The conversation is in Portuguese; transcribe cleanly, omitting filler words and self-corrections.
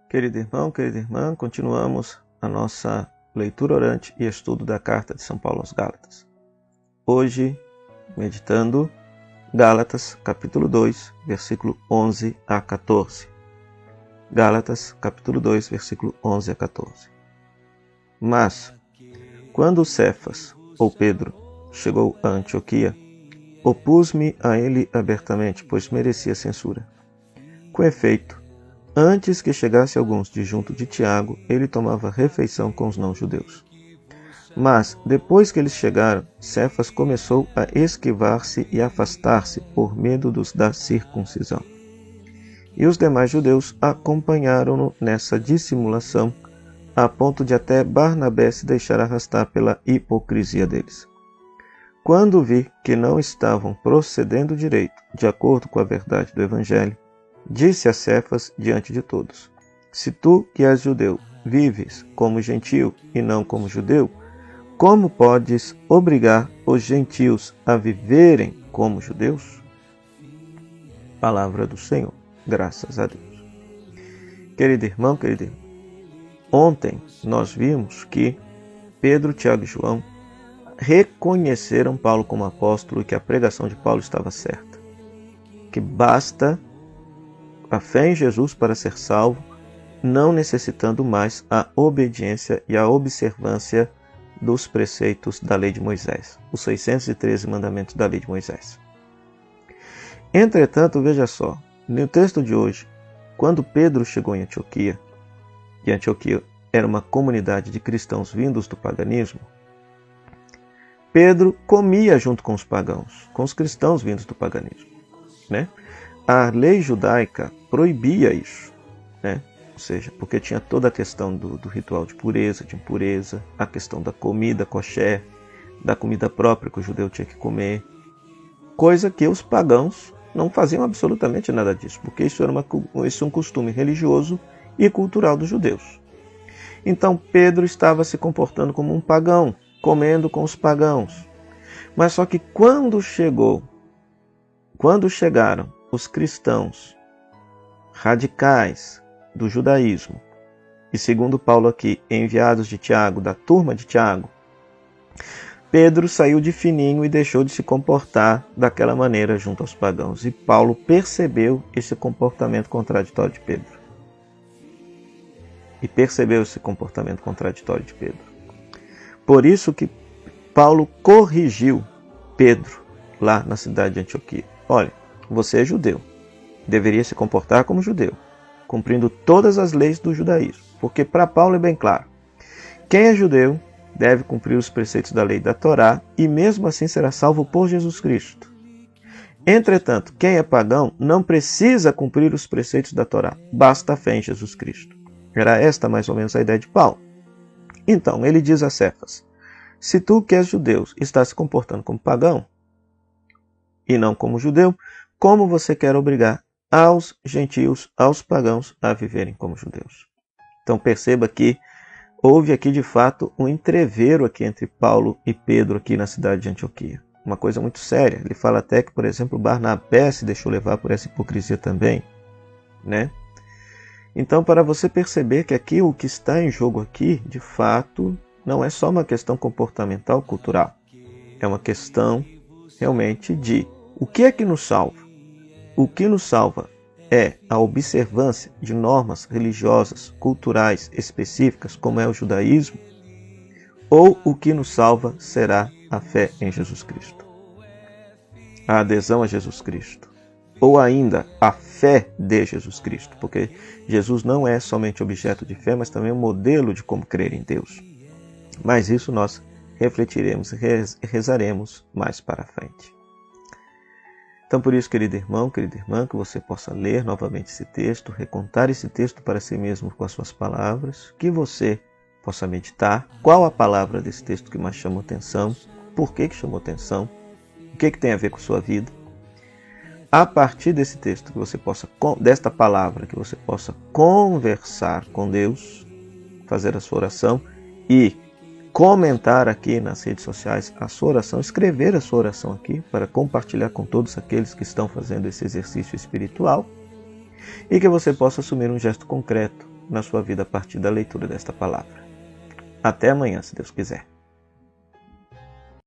Querido irmão, querida irmã, continuamos a nossa leitura orante e estudo da carta de São Paulo aos Gálatas. Hoje, meditando Gálatas, capítulo 2, versículo 11 a 14. Gálatas, capítulo 2, versículo 11 a 14. Mas, quando Cefas, ou Pedro, chegou a Antioquia, opus-me a ele abertamente, pois merecia censura. Com efeito, antes que chegasse alguns de junto de Tiago, ele tomava refeição com os não-judeus. Mas, depois que eles chegaram, Cefas começou a esquivar-se e afastar-se por medo dos da circuncisão. E os demais judeus acompanharam-no nessa dissimulação, a ponto de até Barnabé se deixar arrastar pela hipocrisia deles. Quando vi que não estavam procedendo direito, de acordo com a verdade do Evangelho, disse a Cefas diante de todos: Se tu, que és judeu, vives como gentio e não como judeu, como podes obrigar os gentios a viverem como judeus? Palavra do Senhor, graças a Deus. Querido irmão, querida irmã, ontem nós vimos que Pedro, Tiago e João reconheceram Paulo como apóstolo e que a pregação de Paulo estava certa. Que basta a fé em Jesus para ser salvo, não necessitando mais a obediência e a observância dos preceitos da lei de Moisés, os 613 mandamentos da lei de Moisés. Entretanto, veja só, no texto de hoje, quando Pedro chegou em Antioquia, e Antioquia era uma comunidade de cristãos vindos do paganismo, Pedro comia junto com os pagãos, com os cristãos vindos do paganismo, né? A lei judaica proibia isso, né? Ou seja, porque tinha toda a questão do ritual de pureza, de impureza, a questão da comida kosher, da comida própria que o judeu tinha que comer, coisa que os pagãos não faziam absolutamente nada disso, porque isso era um costume religioso e cultural dos judeus. Então Pedro estava se comportando como um pagão, comendo com os pagãos. Mas só que quando chegaram os cristãos radicais do judaísmo, e segundo Paulo aqui, enviados de Tiago, da turma de Tiago, Pedro saiu de fininho e deixou de se comportar daquela maneira junto aos pagãos. E Paulo percebeu esse comportamento contraditório de Pedro. Por isso que Paulo corrigiu Pedro lá na cidade de Antioquia. Olha, você é judeu, deveria se comportar como judeu, cumprindo todas as leis do judaísmo, porque para Paulo é bem claro, quem é judeu deve cumprir os preceitos da lei da Torá e mesmo assim será salvo por Jesus Cristo. Entretanto, quem é pagão não precisa cumprir os preceitos da Torá, basta a fé em Jesus Cristo. Era esta mais ou menos a ideia de Paulo. Então, ele diz a Cefas: se tu que és judeu está se comportando como pagão e não como judeu, como você quer obrigar aos gentios, aos pagãos, a viverem como judeus? Então perceba que houve aqui de fato um entrevero aqui entre Paulo e Pedro aqui na cidade de Antioquia. Uma coisa muito séria. Ele fala até que, por exemplo, Barnabé se deixou levar por essa hipocrisia também, né? Então, para você perceber que aqui o que está em jogo aqui, de fato, não é só uma questão comportamental, cultural. É uma questão realmente de o que é que nos salva. O que nos salva é a observância de normas religiosas, culturais específicas, como é o judaísmo, ou o que nos salva será a fé em Jesus Cristo, a adesão a Jesus Cristo, ou ainda a fé de Jesus Cristo, porque Jesus não é somente objeto de fé, mas também um modelo de como crer em Deus. Mas isso nós refletiremos e rezaremos mais para frente. Então, por isso, querido irmão, querida irmã, que você possa ler novamente esse texto, recontar esse texto para si mesmo com as suas palavras, que você possa meditar qual a palavra desse texto que mais chamou atenção, por que chamou atenção, o que tem a ver com a sua vida. A partir desse texto, que você possa, desta palavra, que você possa conversar com Deus, fazer a sua oração e comentar aqui nas redes sociais a sua oração, escrever a sua oração aqui para compartilhar com todos aqueles que estão fazendo esse exercício espiritual e que você possa assumir um gesto concreto na sua vida a partir da leitura desta palavra. Até amanhã, se Deus quiser.